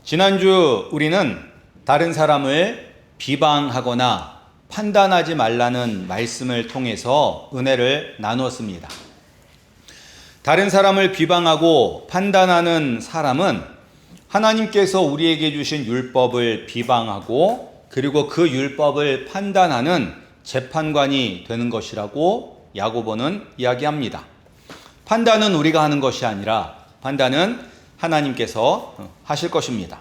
지난주 우리는 다른 사람을 비방하거나 판단하지 말라는 말씀을 통해서 은혜를 나누었습니다. 다른 사람을 비방하고 판단하는 사람은 하나님께서 우리에게 주신 율법을 비방하고 그리고 그 율법을 판단하는 재판관이 되는 것이라고 야고보는 이야기합니다. 판단은 우리가 하는 것이 아니라 판단은 하나님께서 하실 것입니다.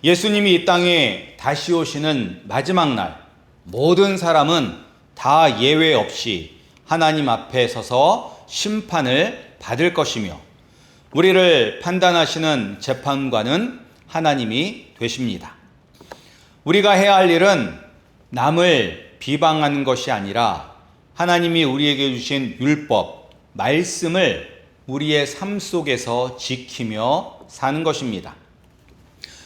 예수님이 이 땅에 다시 오시는 마지막 날 모든 사람은 다 예외 없이 하나님 앞에 서서 심판을 받을 것이며 우리를 판단하시는 재판관은 하나님이 되십니다. 우리가 해야 할 일은 남을 비방하는 것이 아니라 하나님이 우리에게 주신 율법, 말씀을 우리의 삶 속에서 지키며 사는 것입니다.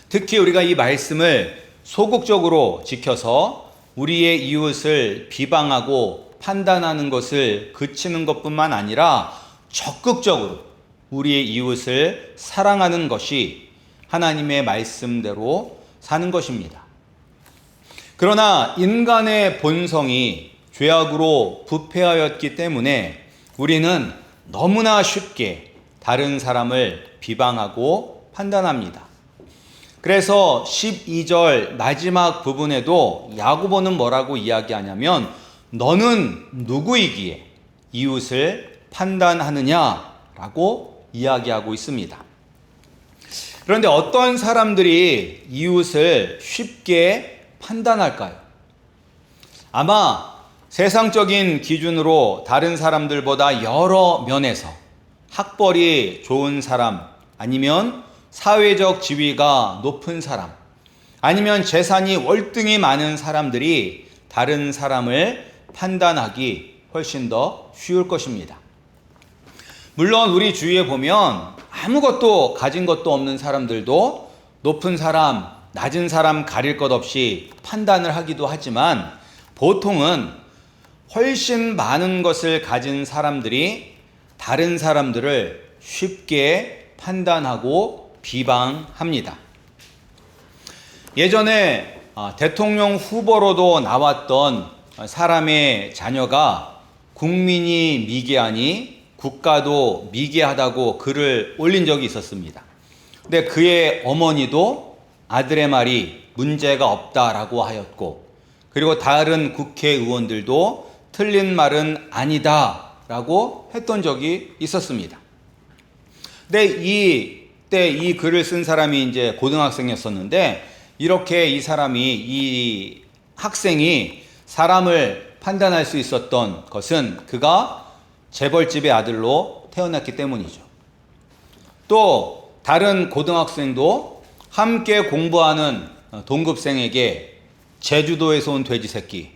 특히 우리가 이 말씀을 소극적으로 지켜서 우리의 이웃을 비방하고 판단하는 것을 그치는 것뿐만 아니라 적극적으로 우리의 이웃을 사랑하는 것이 하나님의 말씀대로 사는 것입니다. 그러나 인간의 본성이 죄악으로 부패하였기 때문에 우리는 너무나 쉽게 다른 사람을 비방하고 판단합니다. 그래서 12절 마지막 부분에도 야고보는 뭐라고 이야기하냐면 너는 누구이기에 이웃을 판단하느냐라고 이야기하고 있습니다. 그런데 어떤 사람들이 이웃을 쉽게 판단할까요? 아마 세상적인 기준으로 다른 사람들보다 여러 면에서 학벌이 좋은 사람, 아니면 사회적 지위가 높은 사람, 아니면 재산이 월등히 많은 사람들이 다른 사람을 판단하기 훨씬 더 쉬울 것입니다. 물론 우리 주위에 보면 아무것도 가진 것도 없는 사람들도 높은 사람, 낮은 사람 가릴 것 없이 판단을 하기도 하지만 보통은 훨씬 많은 것을 가진 사람들이 다른 사람들을 쉽게 판단하고 비방합니다. 예전에 대통령 후보로도 나왔던 사람의 자녀가 국민이 미개하니 국가도 미개하다고 글을 올린 적이 있었습니다. 근데 그의 어머니도 아들의 말이 문제가 없다라고 하였고, 그리고 다른 국회의원들도 틀린 말은 아니다라고 했던 적이 있었습니다. 근데 이때 이 글을 쓴 사람이 이제 고등학생이었었는데, 이렇게 이 학생이 사람을 판단할 수 있었던 것은 그가 재벌집의 아들로 태어났기 때문이죠. 또 다른 고등학생도 함께 공부하는 동급생에게 제주도에서 온 돼지 새끼,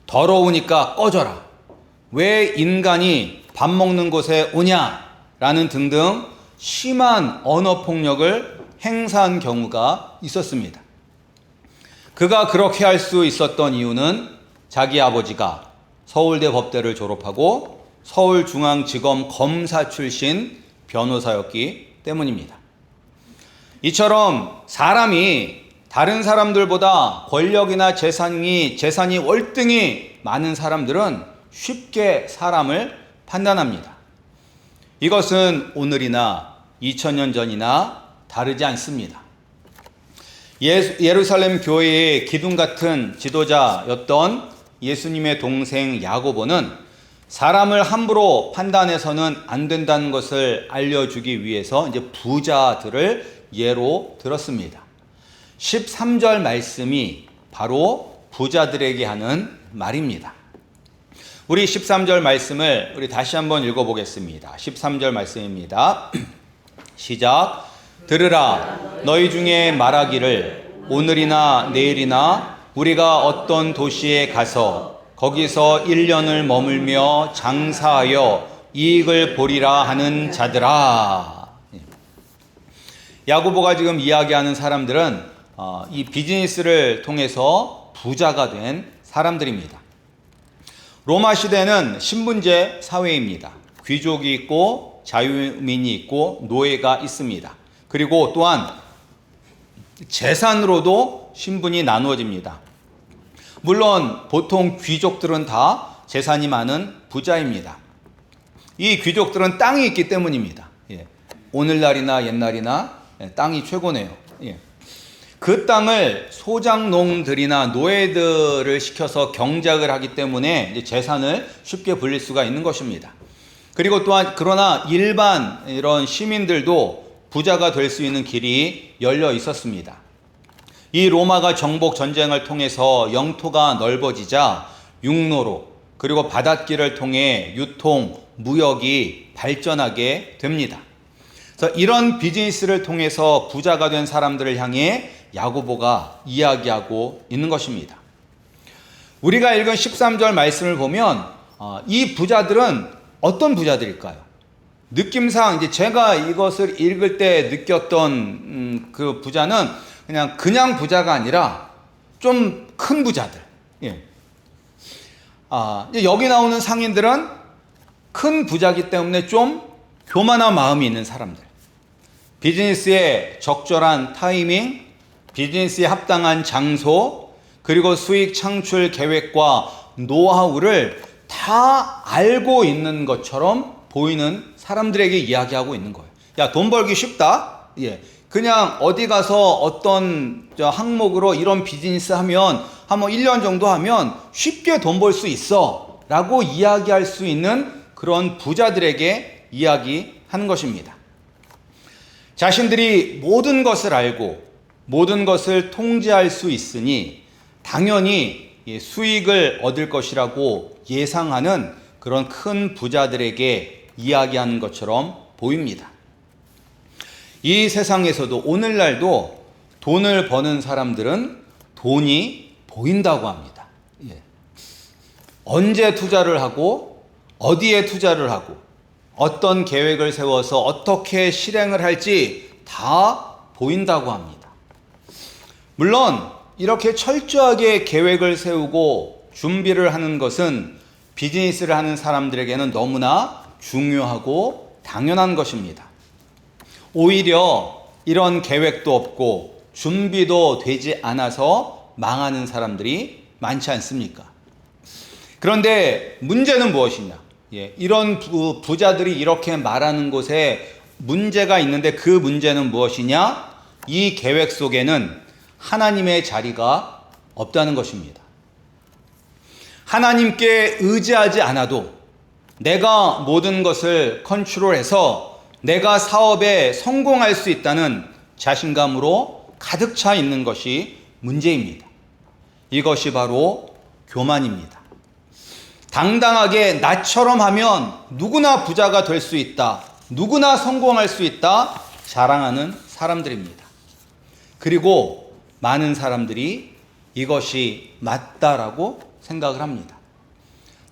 더러우니까 꺼져라, 왜 인간이 밥 먹는 곳에 오냐라는 등등 심한 언어폭력을 행사한 경우가 있었습니다. 그가 그렇게 할 수 있었던 이유는 자기 아버지가 서울대 법대를 졸업하고 서울중앙지검 검사 출신 변호사였기 때문입니다. 이처럼 사람이 다른 사람들보다 권력이나 재산이 월등히 많은 사람들은 쉽게 사람을 판단합니다. 이것은 오늘이나 2000년 전이나 다르지 않습니다. 예루살렘 교회의 기둥 같은 지도자였던 예수님의 동생 야고보는 사람을 함부로 판단해서는 안 된다는 것을 알려주기 위해서 이제 부자들을 예로 들었습니다. 13절 말씀이 바로 부자들에게 하는 말입니다. 우리 13절 말씀을 우리 다시 한번 읽어보겠습니다. 13절 말씀입니다. 시작. 들으라, 너희 중에 말하기를 오늘이나 내일이나 우리가 어떤 도시에 가서 거기서 1년을 머물며 장사하여 이익을 보리라 하는 자들아. 야고보가 지금 이야기하는 사람들은 이 비즈니스를 통해서 부자가 된 사람들입니다. 로마 시대는 신분제 사회입니다. 귀족이 있고 자유민이 있고 노예가 있습니다. 그리고 또한 재산으로도 신분이 나누어집니다. 물론 보통 귀족들은 다 재산이 많은 부자입니다. 이 귀족들은 땅이 있기 때문입니다. 예. 오늘날이나 옛날이나 땅이 최고네요. 예. 그 땅을 소장농들이나 노예들을 시켜서 경작을 하기 때문에 이제 재산을 쉽게 불릴 수가 있는 것입니다. 그리고 또한 그러나 일반 이런 시민들도 부자가 될 수 있는 길이 열려 있었습니다. 이 로마가 정복 전쟁을 통해서 영토가 넓어지자 육로로 그리고 바닷길을 통해 유통, 무역이 발전하게 됩니다. 그래서 이런 비즈니스를 통해서 부자가 된 사람들을 향해 야고보가 이야기하고 있는 것입니다. 우리가 읽은 13절 말씀을 보면 이 부자들은 어떤 부자들일까요? 느낌상 이제 제가 이것을 읽을 때 느꼈던 그 부자는 그냥 부자가 아니라 좀 큰 부자들. 예. 여기 나오는 상인들은 큰 부자이기 때문에 좀 교만한 마음이 있는 사람들. 비즈니스의 적절한 타이밍, 비즈니스에 합당한 장소, 그리고 수익 창출 계획과 노하우를 다 알고 있는 것처럼 보이는 사람들에게 이야기하고 있는 거예요. 야, 돈 벌기 쉽다? 예. 그냥 어디 가서 어떤 항목으로 이런 비즈니스 하면 한 1년 정도 하면 쉽게 돈 벌 수 있어 라고 이야기할 수 있는 그런 부자들에게 이야기하는 것입니다. 자신들이 모든 것을 알고 모든 것을 통제할 수 있으니 당연히 수익을 얻을 것이라고 예상하는 그런 큰 부자들에게 이야기하는 것처럼 보입니다. 이 세상에서도 오늘날도 돈을 버는 사람들은 돈이 보인다고 합니다. 예. 언제 투자를 하고 어디에 투자를 하고 어떤 계획을 세워서 어떻게 실행을 할지 다 보인다고 합니다. 물론 이렇게 철저하게 계획을 세우고 준비를 하는 것은 비즈니스를 하는 사람들에게는 너무나 중요하고 당연한 것입니다. 오히려 이런 계획도 없고 준비도 되지 않아서 망하는 사람들이 많지 않습니까? 그런데 문제는 무엇이냐? 이런 부자들이 이렇게 말하는 곳에 문제가 있는데 그 문제는 무엇이냐? 이 계획 속에는 하나님의 자리가 없다는 것입니다. 하나님께 의지하지 않아도 내가 모든 것을 컨트롤해서 내가 사업에 성공할 수 있다는 자신감으로 가득 차 있는 것이 문제입니다. 이것이 바로 교만입니다. 당당하게 나처럼 하면 누구나 부자가 될 수 있다, 누구나 성공할 수 있다 자랑하는 사람들입니다. 그리고 많은 사람들이 이것이 맞다라고 생각을 합니다.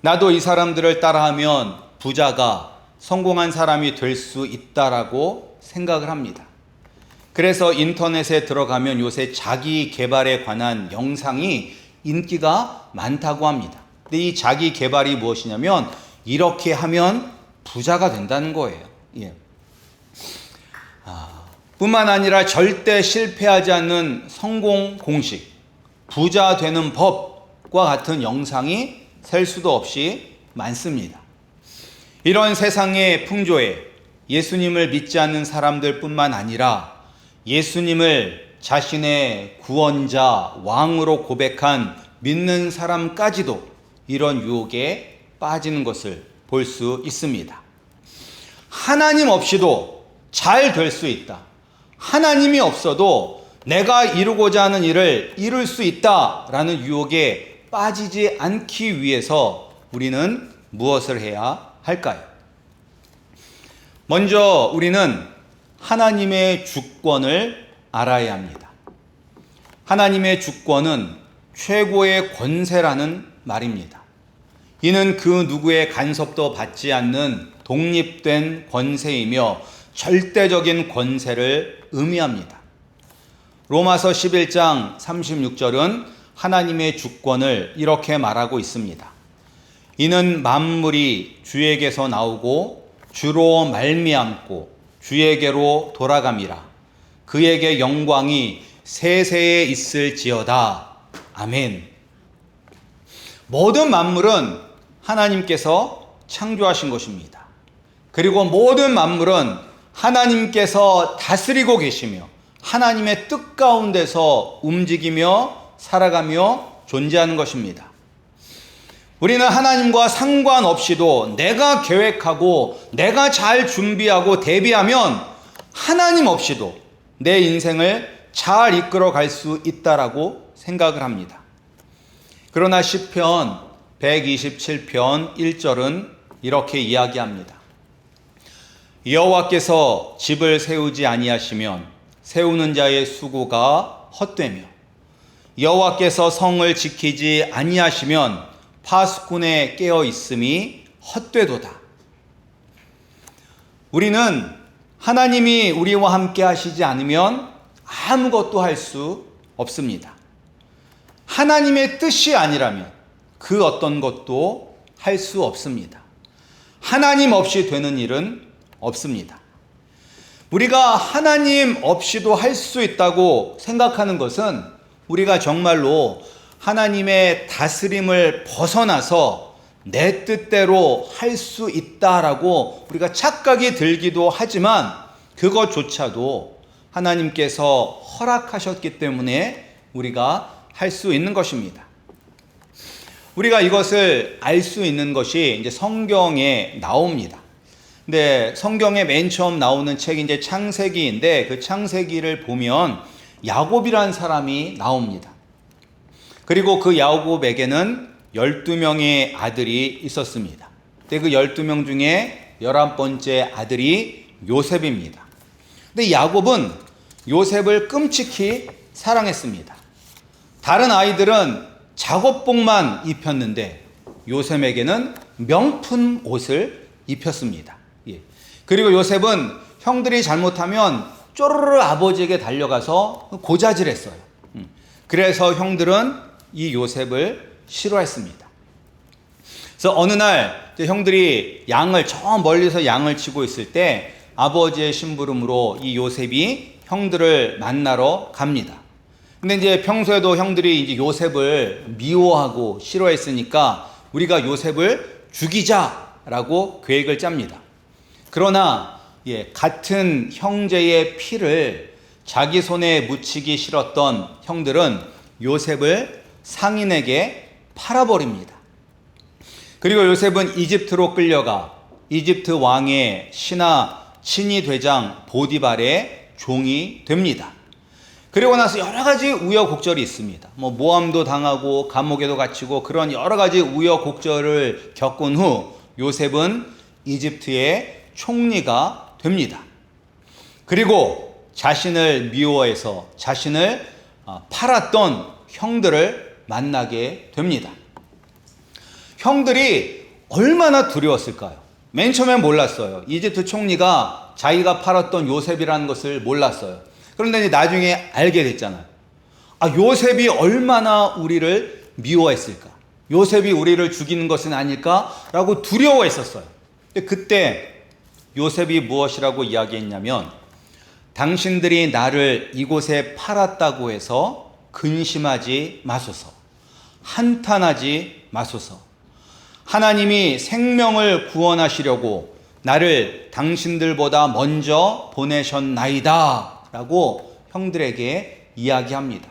나도 이 사람들을 따라하면 부자가 성공한 사람이 될 수 있다라고 생각을 합니다. 그래서 인터넷에 들어가면 요새 자기 개발에 관한 영상이 인기가 많다고 합니다. 근데 이 자기 개발이 무엇이냐면 이렇게 하면 부자가 된다는 거예요. 예. 뿐만 아니라 절대 실패하지 않는 성공 공식, 부자 되는 법과 같은 영상이 셀 수도 없이 많습니다. 이런 세상의 풍조에 예수님을 믿지 않는 사람들 뿐만 아니라 예수님을 자신의 구원자, 왕으로 고백한 믿는 사람까지도 이런 유혹에 빠지는 것을 볼 수 있습니다. 하나님 없이도 잘 될 수 있다. 하나님이 없어도 내가 이루고자 하는 일을 이룰 수 있다라는 유혹에 빠지지 않기 위해서 우리는 무엇을 해야 할까요? 먼저 우리는 하나님의 주권을 알아야 합니다. 하나님의 주권은 최고의 권세라는 말입니다. 이는 그 누구의 간섭도 받지 않는 독립된 권세이며 절대적인 권세를 의미합니다. 로마서 11장 36절은 하나님의 주권을 이렇게 말하고 있습니다. 이는 만물이 주에게서 나오고 주로 말미암고 주에게로 돌아감이라. 그에게 영광이 세세에 있을지어다. 아멘. 모든 만물은 하나님께서 창조하신 것입니다. 그리고 모든 만물은 하나님께서 다스리고 계시며 하나님의 뜻 가운데서 움직이며 살아가며 존재하는 것입니다. 우리는 하나님과 상관없이도 내가 계획하고 내가 잘 준비하고 대비하면 하나님 없이도 내 인생을 잘 이끌어 갈 수 있다라고 생각을 합니다. 그러나 시편 127편 1절은 이렇게 이야기합니다. 여호와께서 집을 세우지 아니하시면 세우는 자의 수고가 헛되며 여호와께서 성을 지키지 아니하시면 파수꾼에 깨어 있음이 헛되도다. 우리는 하나님이 우리와 함께 하시지 않으면 아무것도 할 수 없습니다. 하나님의 뜻이 아니라면 그 어떤 것도 할 수 없습니다. 하나님 없이 되는 일은 없습니다. 우리가 하나님 없이도 할 수 있다고 생각하는 것은 우리가 정말로 하나님의 다스림을 벗어나서 내 뜻대로 할 수 있다라고 우리가 착각이 들기도 하지만 그것조차도 하나님께서 허락하셨기 때문에 우리가 할 수 있는 것입니다. 우리가 이것을 알 수 있는 것이 이제 성경에 나옵니다. 근데 성경에 맨 처음 나오는 책이 이제 창세기인데 그 창세기를 보면 야곱이라는 사람이 나옵니다. 그리고 그 야곱에게는 12명의 아들이 있었습니다. 근데 그 12명 중에 11번째 아들이 요셉입니다. 근데 야곱은 요셉을 끔찍히 사랑했습니다. 다른 아이들은 작업복만 입혔는데 요셉에게는 명품 옷을 입혔습니다. 그리고 요셉은 형들이 잘못하면 쪼르르 아버지에게 달려가서 고자질했어요. 그래서 형들은 이 요셉을 싫어했습니다. 그래서 어느 날 형들이 저 멀리서 양을 치고 있을 때 아버지의 심부름으로 이 요셉이 형들을 만나러 갑니다. 근데 이제 평소에도 형들이 이제 요셉을 미워하고 싫어했으니까 우리가 요셉을 죽이자라고 계획을 짭니다. 그러나 같은 형제의 피를 자기 손에 묻히기 싫었던 형들은 요셉을 상인에게 팔아버립니다. 그리고 요셉은 이집트로 끌려가 이집트 왕의 친위 대장 보디발의 종이 됩니다. 그리고 나서 여러 가지 우여곡절이 있습니다. 모함도 당하고 감옥에도 갇히고 그런 여러 가지 우여곡절을 겪은 후 요셉은 이집트의 총리가 됩니다. 그리고 자신을 미워해서 자신을 팔았던 형들을 만나게 됩니다. 형들이 얼마나 두려웠을까요? 맨 처음엔 몰랐어요. 이집트 총리가 자기가 팔았던 요셉이라는 것을 몰랐어요. 그런데 이제 나중에 알게 됐잖아요. 요셉이 얼마나 우리를 미워했을까? 요셉이 우리를 죽이는 것은 아닐까라고 두려워했었어요. 근데 그때 요셉이 무엇이라고 이야기했냐면 당신들이 나를 이곳에 팔았다고 해서 근심하지 마소서. 한탄하지 마소서. 하나님이 생명을 구원하시려고 나를 당신들보다 먼저 보내셨나이다 라고 형들에게 이야기합니다.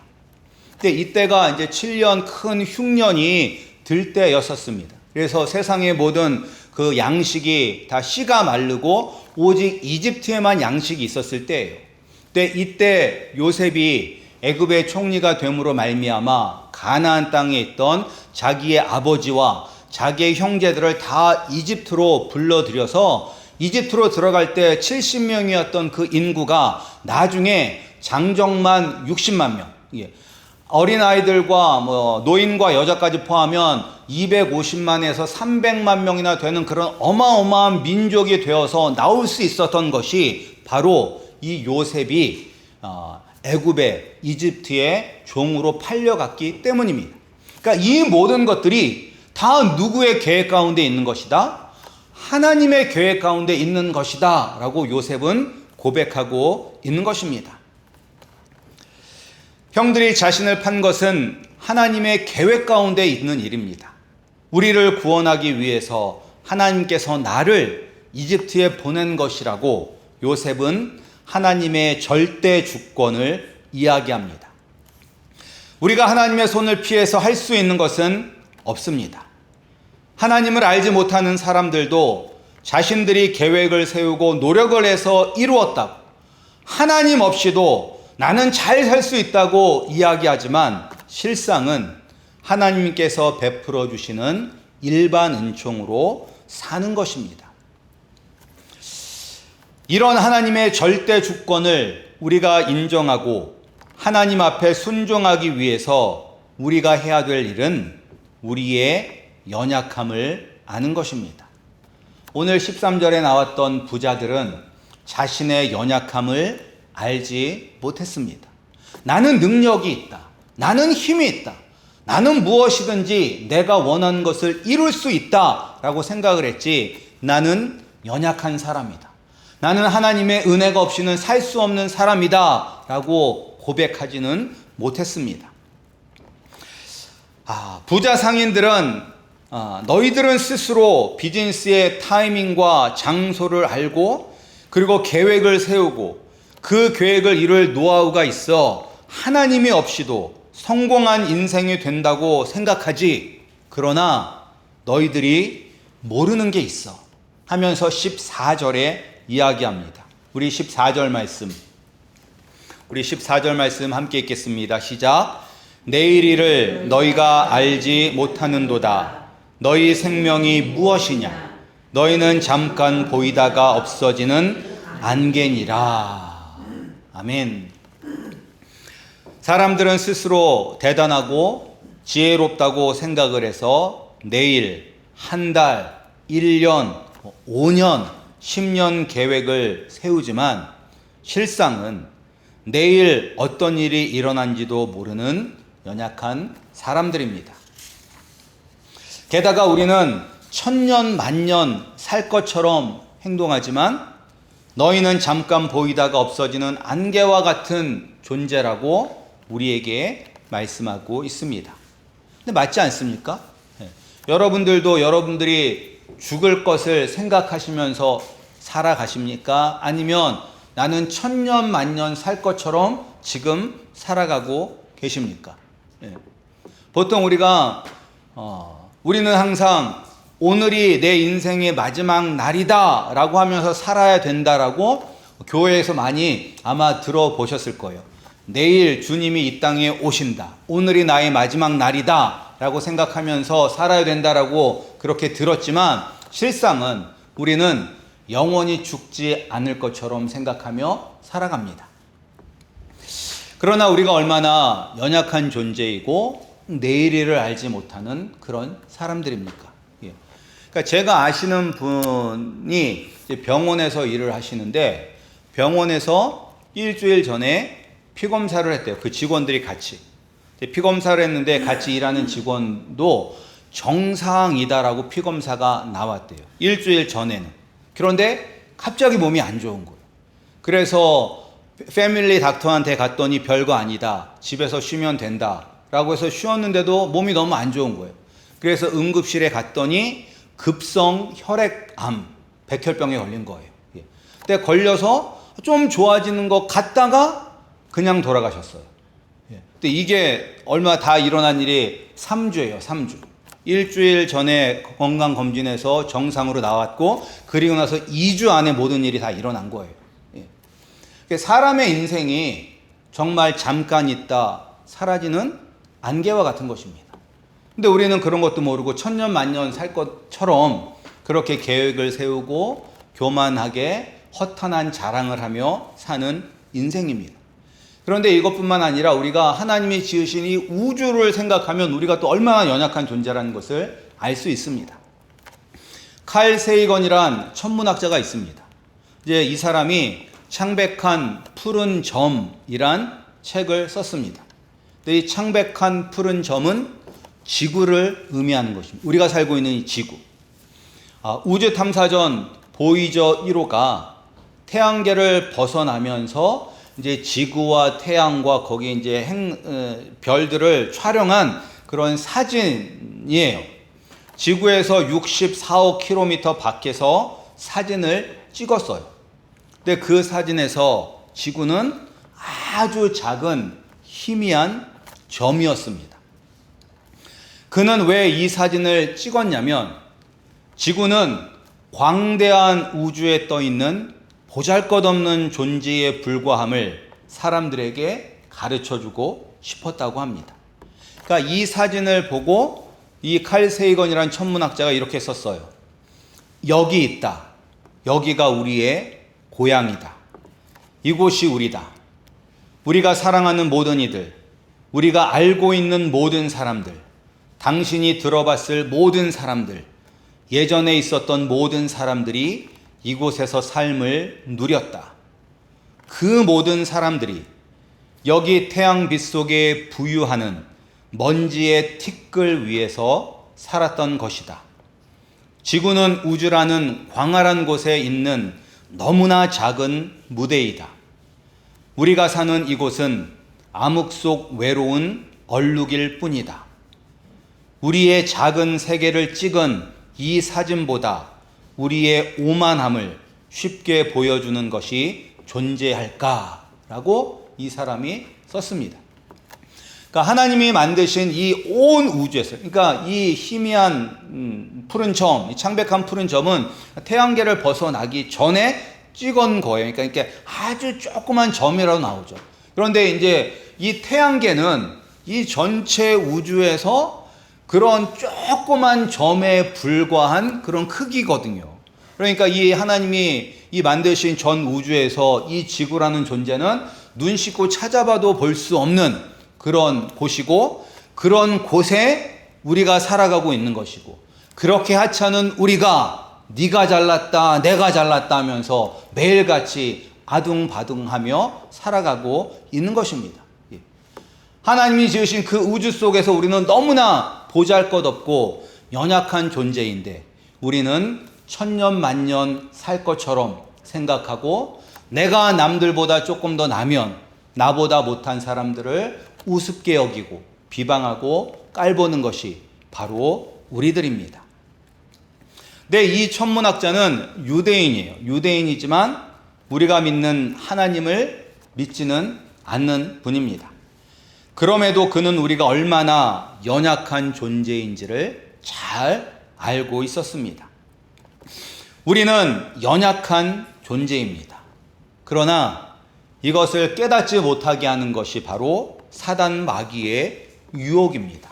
근데 이때가 이제 7년 큰 흉년이 들 때였었습니다. 그래서 세상의 모든 그 양식이 다 씨가 마르고 오직 이집트에만 양식이 있었을 때예요. 근데 이때 요셉이 애굽의 총리가 됨으로 말미암아 가나안 땅에 있던 자기의 아버지와 자기의 형제들을 다 이집트로 불러들여서 이집트로 들어갈 때 70명이었던 그 인구가 나중에 장정만 60만 명, 어린아이들과 노인과 여자까지 포함하면 250만에서 300만 명이나 되는 그런 어마어마한 민족이 되어서 나올 수 있었던 것이 바로 이 요셉이 애굽의 이집트의 종으로 팔려갔기 때문입니다. 그러니까 이 모든 것들이 다 누구의 계획 가운데 있는 것이다? 하나님의 계획 가운데 있는 것이다 라고 요셉은 고백하고 있는 것입니다. 형들이 자신을 판 것은 하나님의 계획 가운데 있는 일입니다. 우리를 구원하기 위해서 하나님께서 나를 이집트에 보낸 것이라고 요셉은 하나님의 절대 주권을 이야기합니다. 우리가 하나님의 손을 피해서 할 수 있는 것은 없습니다. 하나님을 알지 못하는 사람들도 자신들이 계획을 세우고 노력을 해서 이루었다고, 하나님 없이도 나는 잘 살 수 있다고 이야기하지만 실상은 하나님께서 베풀어 주시는 일반 은총으로 사는 것입니다. 이런 하나님의 절대 주권을 우리가 인정하고 하나님 앞에 순종하기 위해서 우리가 해야 될 일은 우리의 연약함을 아는 것입니다. 오늘 13절에 나왔던 부자들은 자신의 연약함을 알지 못했습니다. 나는 능력이 있다. 나는 힘이 있다. 나는 무엇이든지 내가 원하는 것을 이룰 수 있다 라고 생각을 했지, 나는 연약한 사람이다. 나는 하나님의 은혜가 없이는 살 수 없는 사람이다 라고 고백하지는 못했습니다. 부자 상인들은 너희들은 스스로 비즈니스의 타이밍과 장소를 알고 그리고 계획을 세우고 그 계획을 이룰 노하우가 있어 하나님이 없이도 성공한 인생이 된다고 생각하지, 그러나 너희들이 모르는 게 있어 하면서 14절에 이야기합니다. 우리 14절 말씀 함께 읽겠습니다. 시작. 내일 일을 너희가 알지 못하는도다. 너희 생명이 무엇이냐? 너희는 잠깐 보이다가 없어지는 안개니라. 아멘. 사람들은 스스로 대단하고 지혜롭다고 생각을 해서 내일, 한 달, 1년, 5년, 10년 계획을 세우지만 실상은 내일 어떤 일이 일어난지도 모르는 연약한 사람들입니다. 게다가 우리는 천년 만년 살 것처럼 행동하지만 너희는 잠깐 보이다가 없어지는 안개와 같은 존재라고 우리에게 말씀하고 있습니다. 근데 맞지 않습니까? 여러분들도 여러분들이 죽을 것을 생각하시면서 살아가십니까? 아니면 나는 천년 만년 살 것처럼 지금 살아가고 계십니까? 보통 우리는 항상 오늘이 내 인생의 마지막 날이다 라고 하면서 살아야 된다라고 교회에서 많이 아마 들어보셨을 거예요. 내일 주님이 이 땅에 오신다. 오늘이 나의 마지막 날이다 라고 생각하면서 살아야 된다라고 그렇게 들었지만 실상은 우리는 영원히 죽지 않을 것처럼 생각하며 살아갑니다. 그러나 우리가 얼마나 연약한 존재이고 내일을 알지 못하는 그런 사람들입니까? 그러니까 제가 아시는 분이 병원에서 일을 하시는데 병원에서 일주일 전에 피검사를 했대요. 그 직원들이 같이. 피검사를 했는데 같이 일하는 직원도 정상이다라고 피검사가 나왔대요. 일주일 전에는. 그런데 갑자기 몸이 안 좋은 거예요. 그래서 패밀리 닥터한테 갔더니 별거 아니다. 집에서 쉬면 된다. 라고 해서 쉬었는데도 몸이 너무 안 좋은 거예요. 그래서 응급실에 갔더니 급성 혈액암, 백혈병에 걸린 거예요. 근데 걸려서 좀 좋아지는 것 같다가 그냥 돌아가셨어요. 근데 이게 얼마 다 일어난 일이 3주예요, 3주. 일주일 전에 건강검진에서 정상으로 나왔고, 그리고 나서 2주 안에 모든 일이 다 일어난 거예요. 사람의 인생이 정말 잠깐 있다 사라지는 안개와 같은 것입니다. 근데 우리는 그런 것도 모르고 천년 만년 살 것처럼 그렇게 계획을 세우고 교만하게 허탄한 자랑을 하며 사는 인생입니다. 그런데 이것뿐만 아니라 우리가 하나님이 지으신 이 우주를 생각하면 우리가 또 얼마나 연약한 존재라는 것을 알 수 있습니다. 칼 세이건이란 천문학자가 있습니다. 이제 이 사람이 창백한 푸른 점이란 책을 썼습니다. 근데 이 창백한 푸른 점은 지구를 의미하는 것입니다. 우리가 살고 있는 이 지구. 우주 탐사전 보이저 1호가 태양계를 벗어나면서 이제 지구와 태양과 거기 이제 별들을 촬영한 그런 사진이에요. 지구에서 64억 킬로미터 밖에서 사진을 찍었어요. 근데 그 사진에서 지구는 아주 작은 희미한 점이었습니다. 그는 왜 이 사진을 찍었냐면 지구는 광대한 우주에 떠 있는 보잘것없는 존재에 불과함을 사람들에게 가르쳐주고 싶었다고 합니다. 그러니까 이 사진을 보고 이 칼 세이건이라는 천문학자가 이렇게 썼어요. 여기 있다. 여기가 우리의 고향이다. 이곳이 우리다. 우리가 사랑하는 모든 이들, 우리가 알고 있는 모든 사람들, 당신이 들어봤을 모든 사람들, 예전에 있었던 모든 사람들이 이곳에서 삶을 누렸다. 그 모든 사람들이 여기 태양빛 속에 부유하는 먼지의 티끌 위에서 살았던 것이다. 지구는 우주라는 광활한 곳에 있는 너무나 작은 무대이다. 우리가 사는 이곳은 암흑 속 외로운 얼룩일 뿐이다. 우리의 작은 세계를 찍은 이 사진보다 우리의 오만함을 쉽게 보여주는 것이 존재할까라고 이 사람이 썼습니다. 그러니까 하나님이 만드신 이 온 우주에서, 그러니까 이 희미한 푸른 점, 이 창백한 푸른 점은 태양계를 벗어나기 전에 찍은 거예요. 그러니까 아주 조그만 점이라도 나오죠. 그런데 이제 이 태양계는 이 전체 우주에서 그런 조그만 점에 불과한 그런 크기거든요. 그러니까 이 하나님이 이 만드신 전 우주에서 이 지구라는 존재는 눈 씻고 찾아봐도 볼 수 없는 그런 곳이고, 그런 곳에 우리가 살아가고 있는 것이고, 그렇게 하찮은 우리가 네가 잘났다 내가 잘났다 하면서 매일같이 아둥바둥하며 살아가고 있는 것입니다. 하나님이 지으신 그 우주 속에서 우리는 너무나 보잘것없고 연약한 존재인데, 우리는 천년 만년 살 것처럼 생각하고, 내가 남들보다 조금 더 나면 나보다 못한 사람들을 우습게 여기고 비방하고 깔보는 것이 바로 우리들입니다. 네, 이 천문학자는 유대인이에요. 유대인이지만 우리가 믿는 하나님을 믿지는 않는 분입니다. 그럼에도 그는 우리가 얼마나 연약한 존재인지를 잘 알고 있었습니다. 우리는 연약한 존재입니다. 그러나 이것을 깨닫지 못하게 하는 것이 바로 사단 마귀의 유혹입니다.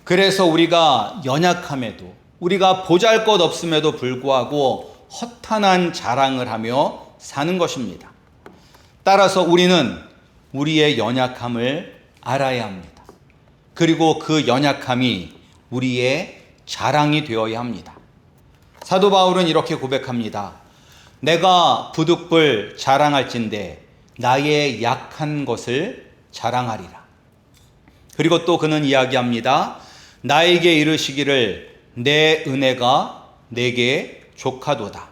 그래서 우리가 연약함에도, 우리가 보잘것없음에도 불구하고 허탄한 자랑을 하며 사는 것입니다. 따라서 우리는 우리의 연약함을 알아야 합니다. 그리고 그 연약함이 우리의 자랑이 되어야 합니다. 사도 바울은 이렇게 고백합니다. 내가 부득불 자랑할진대 나의 약한 것을 자랑하리라. 그리고 또 그는 이야기합니다. 나에게 이르시기를 내 은혜가 내게 족하도다.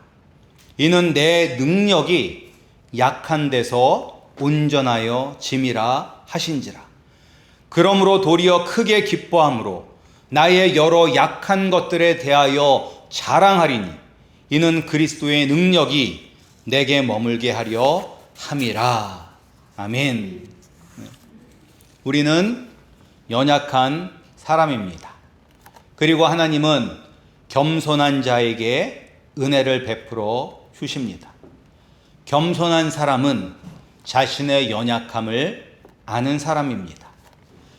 이는 내 능력이 약한 데서 온전하여 짐이라 하신지라. 그러므로 도리어 크게 기뻐함으로 나의 여러 약한 것들에 대하여 자랑하리니 이는 그리스도의 능력이 내게 머물게 하려 함이라. 아멘. 우리는 연약한 사람입니다. 그리고 하나님은 겸손한 자에게 은혜를 베풀어 주십니다. 겸손한 사람은 자신의 연약함을 아는 사람입니다.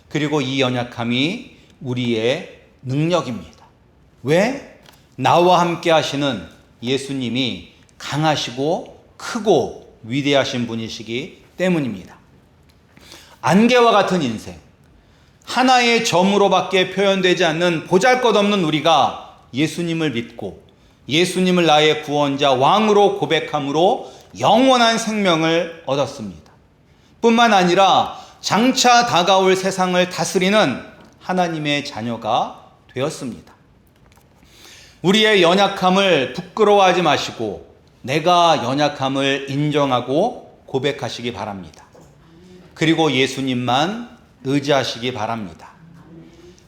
그리고 이 연약함이 우리의 능력입니다. 왜? 나와 함께 하시는 예수님이 강하시고 크고 위대하신 분이시기 때문입니다. 안개와 같은 인생, 하나의 점으로밖에 표현되지 않는 보잘것없는 우리가 예수님을 믿고 예수님을 나의 구원자 왕으로 고백함으로 영원한 생명을 얻었습니다. 뿐만 아니라 장차 다가올 세상을 다스리는 하나님의 자녀가 되었습니다. 우리의 연약함을 부끄러워하지 마시고 내가 연약함을 인정하고 고백하시기 바랍니다. 그리고 예수님만 의지하시기 바랍니다.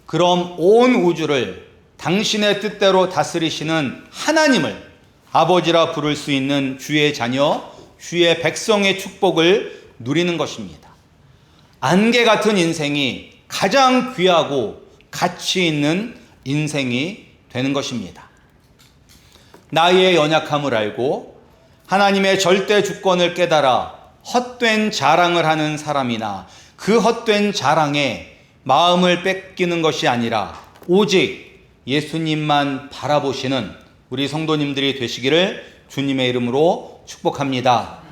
그럼 온 우주를 당신의 뜻대로 다스리시는 하나님을 아버지라 부를 수 있는 주의 자녀, 주의 백성의 축복을 누리는 것입니다. 안개 같은 인생이 가장 귀하고 가치 있는 인생이 되는 것입니다. 나의 연약함을 알고 하나님의 절대 주권을 깨달아 헛된 자랑을 하는 사람이나 그 헛된 자랑에 마음을 뺏기는 것이 아니라 오직 예수님만 바라보시는 우리 성도님들이 되시기를 주님의 이름으로 축복합니다.